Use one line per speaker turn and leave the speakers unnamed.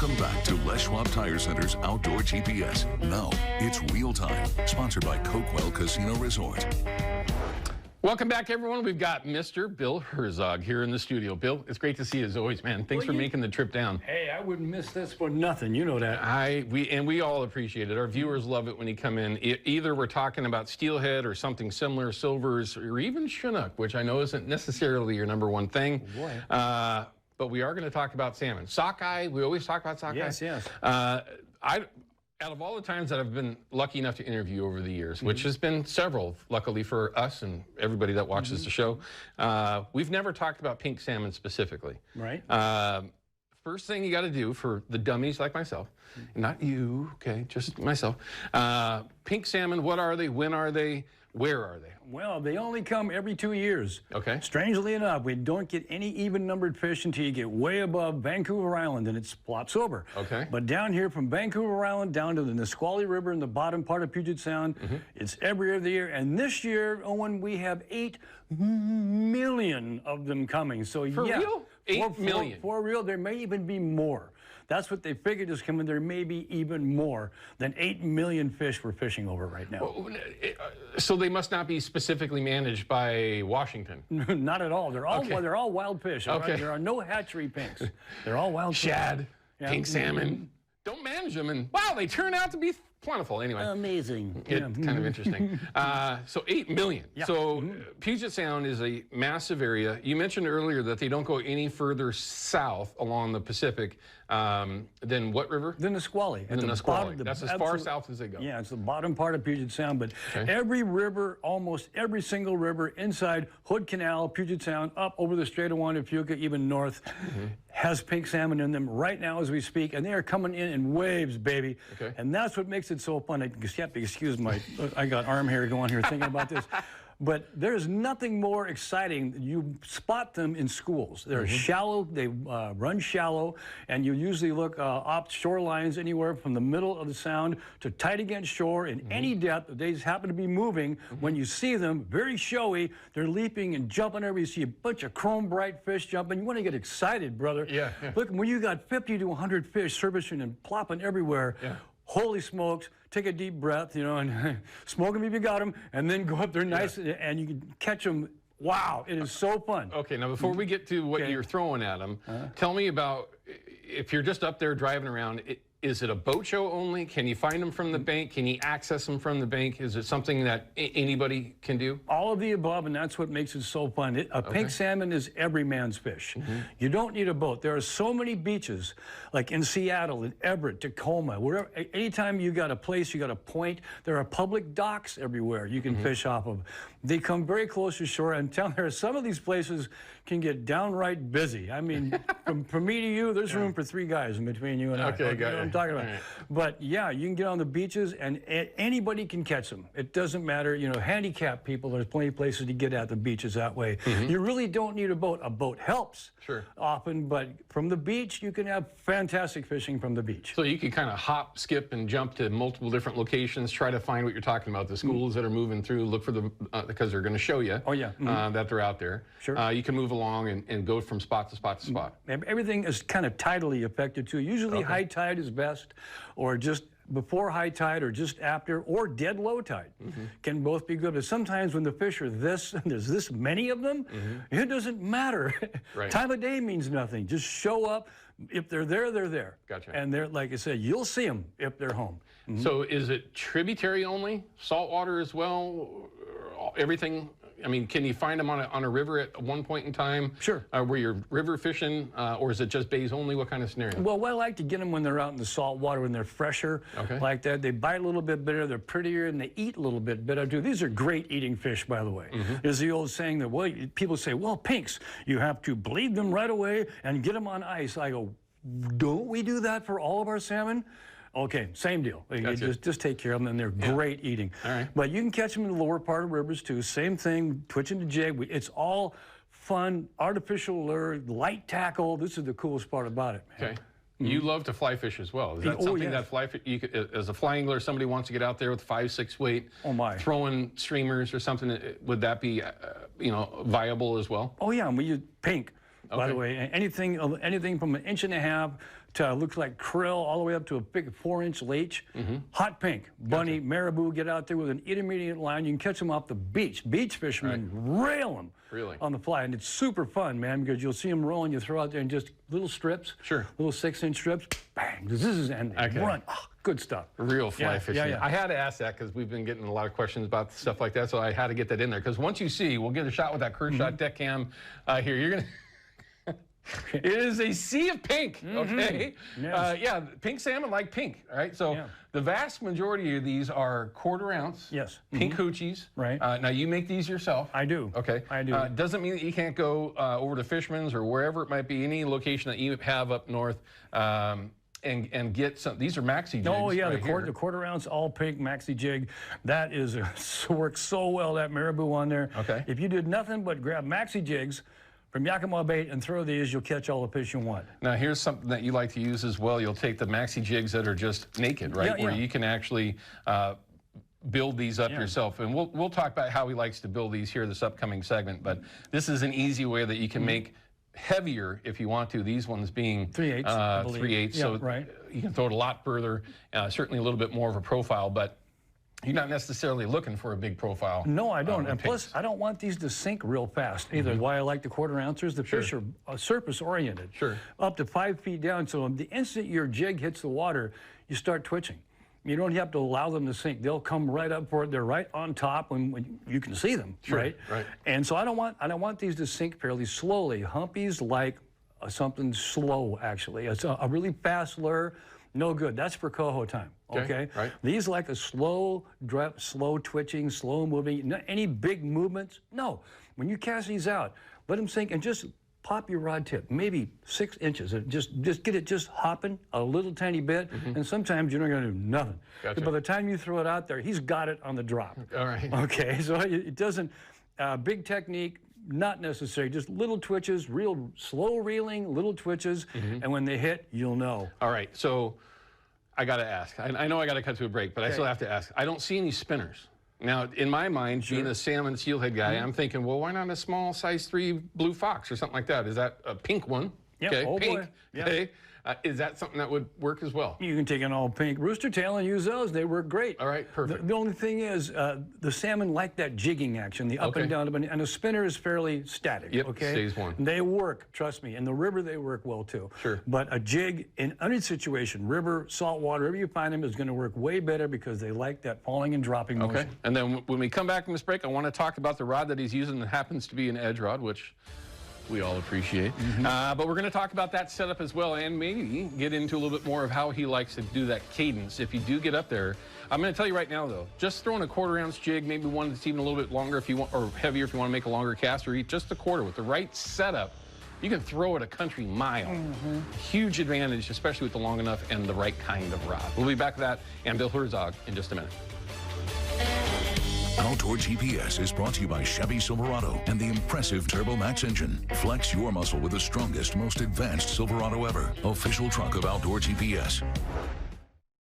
Welcome back to Les Schwab Tire Center's Outdoor GPS. Now it's real time. Sponsored by Cokewell Casino Resort.
Welcome back, everyone. We've got Mr. Bill Herzog here in the studio. Bill, it's great to see you as always, man. Thanks for making the trip down.
Hey, I wouldn't miss this for nothing. You know that.
We all appreciate it. Our viewers love it when you come in. Either we're talking about steelhead or something similar, silvers, or even Chinook, which I know isn't necessarily your number one thing.
Boy.
But we are going to talk about salmon. Sockeye, we always talk about sockeye.
Yes, yes.
Out of all the times that I've been lucky enough to interview over the years, which has been several, luckily for us and everybody that watches the show, we've never talked about pink salmon specifically.
Right.
First thing you got to do for the dummies like myself, not you, okay, just myself. Pink salmon, what are they? When are they? Where are they?
Well, they only come every 2 years.
Okay.
Strangely enough, we don't get any even-numbered fish until you get way above Vancouver Island, and it plops over.
Okay.
But down here from Vancouver Island down to the Nisqually River in the bottom part of Puget Sound, it's every other year. And this year, Owen, we have 8 million of them coming. So
For real? 8 million?
For real, there may even be more. That's what they figured is coming. There may be even more than 8 million fish we're fishing over right now.
So they must not be specifically managed by Washington.
Not at all. They're all
Okay.
They're all wild fish.
Okay.
There are no hatchery pinks. They're all wild fish.
Shad,
Yeah.
pink salmon. Don't manage them, and wow, they turn out to be plentiful anyway.
Amazing.
It's kind of interesting. So 8 million.
Yeah.
So Puget Sound is a massive area. You mentioned earlier that they don't go any further south along the Pacific than what river?
The Nisqually.
The Nisqually. That's as far south as they go.
Yeah, it's the bottom part of Puget Sound. But
Okay.
every river, almost every single river inside Hood Canal, Puget Sound, up over the Strait of Juan de Fuca, even north, has pink salmon in them right now as we speak. And they are coming in waves, baby.
Okay.
And that's what makes it so fun. Excuse my, I got arm hair going here thinking about this. But there's nothing more exciting. You spot them in schools. They're shallow, they run shallow, and you usually look off shorelines anywhere from the middle of the sound to tight against shore in any depth. They just happen to be moving. When you see them, very showy, they're leaping and jumping everywhere. You see a bunch of chrome bright fish jumping. You want to get excited, brother.
Yeah.
Look, when you got 50 to 100 fish servicing and plopping everywhere, holy smokes, take a deep breath, you know, and smoke them if you got them, and then go up there nice, and you can catch them. Wow, it is so fun.
Okay, now before we get to what you're throwing at them, tell me about, if you're just up there driving around, is it a boat show only? Can you find them from the bank? Can you access them from the bank? Is it something that anybody can do?
All of the above, and that's what makes it so fun. A pink salmon is every man's fish. You don't need a boat. There are so many beaches, like in Seattle, in Everett, Tacoma, wherever. Anytime you got a place, you got a point, there are public docks everywhere you can fish off of. They come very close to shore, and some of these places can get downright busy. I mean, from me to you, there's room for 3 guys in between you and I.
Okay, got
you know what I'm talking about.
Right.
But yeah, you can get on the beaches, and anybody can catch them. It doesn't matter. You know, handicapped people, there's plenty of places to get at the beaches that way. You really don't need a boat. A boat helps often, but from the beach, you can have fantastic fishing from the beach.
So you can kind of hop, skip, and jump to multiple different locations, try to find what you're talking about, the schools that are moving through, look for the, because they're going to show you that they're out there.
Sure.
You can move along and go from spot to spot to spot.
Everything is kind of tidally affected too. Usually high tide is best, or just before high tide, or just after, or dead low tide can both be good. But sometimes when the fish are this, and there's this many of them, it doesn't matter. Time of day means nothing. Just show up. If they're there, they're there.
Gotcha.
And they're, like I said, you'll see them if they're home.
So is it tributary only, saltwater as well, everything? I mean, can you find them on a river at one point in time?
Sure.
Where you're river fishing, or is it just bays only? What kind of scenario?
Well, I like to get them when they're out in the salt water, when they're fresher, like that. They bite a little bit better, they're prettier, and they eat a little bit better too. These are great eating fish, by the way. There's the old saying that, well, people say, well, pinks, you have to bleed them right away and get them on ice. I go, don't we do that for all of our salmon? Okay, same deal.
Gotcha.
Just take care of them, and they're great eating.
All right.
But you can catch them in the lower part of rivers too. Same thing, twitching the jig. It's all fun, artificial lure, light tackle. This is the coolest part about it, man.
Okay. You love to fly fish as well. Is that something that you could, as a fly angler, somebody wants to get out there with 5-6 weight, throwing streamers or something, would that be, you know, viable as well?
Oh yeah, and we use pink. by the way. Anything from 1.5 inches to looks like krill, all the way up to a big 4-inch leech. Hot pink, bunny, marabou, get out there with an intermediate line. You can catch them off the beach. Beach fishermen rail them on the fly, and it's super fun, man, because you'll see them rolling. You throw out there and just little strips, little 6-inch strips, bang, and run. Oh, good stuff.
Real fly fishing. I had to ask that because we've been getting a lot of questions about stuff like that, so I had to get that in there. Because once you see, we'll get a shot with that curve shot deck cam here. You're gonna. It is a sea of pink, okay? Yeah, pink salmon like pink, all right? So the vast majority of these are 1/4 ounce, pink hoochies.
Right.
Now, you make these yourself.
I do.
Okay.
I do.
Doesn't mean that you can't go over to Fishman's or wherever it might be, any location that you have up north, and get some. These are maxi jigs.
Oh, yeah,
right
the 1/4 ounce all pink maxi jig. That is works so well, that marabou on there.
Okay.
If you did nothing but grab maxi jigs from Yakima bait and throw these, you'll catch all the fish you want.
Now, here's something that you like to use as well. You'll take the maxi jigs that are just naked, right? Where you can actually build these up yourself. And we'll talk about how he likes to build these here this upcoming segment. But this is an easy way that you can make heavier if you want to. These ones being
3/8, I believe.
3/8, so you can throw it a lot further, certainly a little bit more of a profile, but you're not necessarily looking for a big profile.
No, I don't. And plus, I don't want these to sink real fast either. Why I like the 1/4 ounces, the fish are surface oriented. Up to 5 feet down. So the instant your jig hits the water, you start twitching. You don't have to allow them to sink. They'll come right up for it. They're right on top when you can see them, right? And so I don't want these to sink fairly slowly. Humpies like something slow, actually. It's a really fast lure. No good. That's for coho time. Okay. These like a slow drop, slow twitching, slow moving. Not any big movements. No. When you cast these out, let them sink and just pop your rod tip, maybe 6 inches. Just get it just hopping a little tiny bit, and sometimes you're not going to do nothing. By the time you throw it out there, he's got it on the drop.
All right.
Okay. So it doesn't. Big technique. Not necessary, just little twitches, real slow reeling, little twitches, and when they hit, you'll know.
All right, so I got to ask. I know I got to cut to a break, but I still have to ask. I don't see any spinners. Now, in my mind, being a salmon steelhead guy, I'm thinking, well, why not a small size 3 blue fox or something like that? Is that a pink one?
Okay,
pink. Okay. Is that something that would work as well?
You can take an all pink rooster tail and use those. They work great.
All right, perfect.
The only thing is, the salmon like that jigging action, the up and down, and a spinner is fairly static.
Stays one.
They work, trust me. In the river, they work well too. But a jig in any situation, river, salt water, wherever you find them, is going to work way better because they like that falling and dropping motion.
And then when we come back from this break, I want to talk about the rod that he's using that happens to be an edge rod, which we all appreciate. But we're going to talk about that setup as well, and maybe get into a little bit more of how he likes to do that cadence. If you do get up there, I'm going to tell you right now, though, just throwing a 1/4 ounce jig, maybe one that's even a little bit longer if you want, or heavier if you want to make a longer cast, or just a 1/4 with the right setup, you can throw it a country mile. Huge advantage, especially with the long enough and the right kind of rod. We'll be back with that and Bill Herzog in just a minute.
Outdoor GPS is brought to you by Chevy Silverado and the impressive Turbo Max engine. Flex your muscle with the strongest, most advanced Silverado ever. Official truck of Outdoor GPS.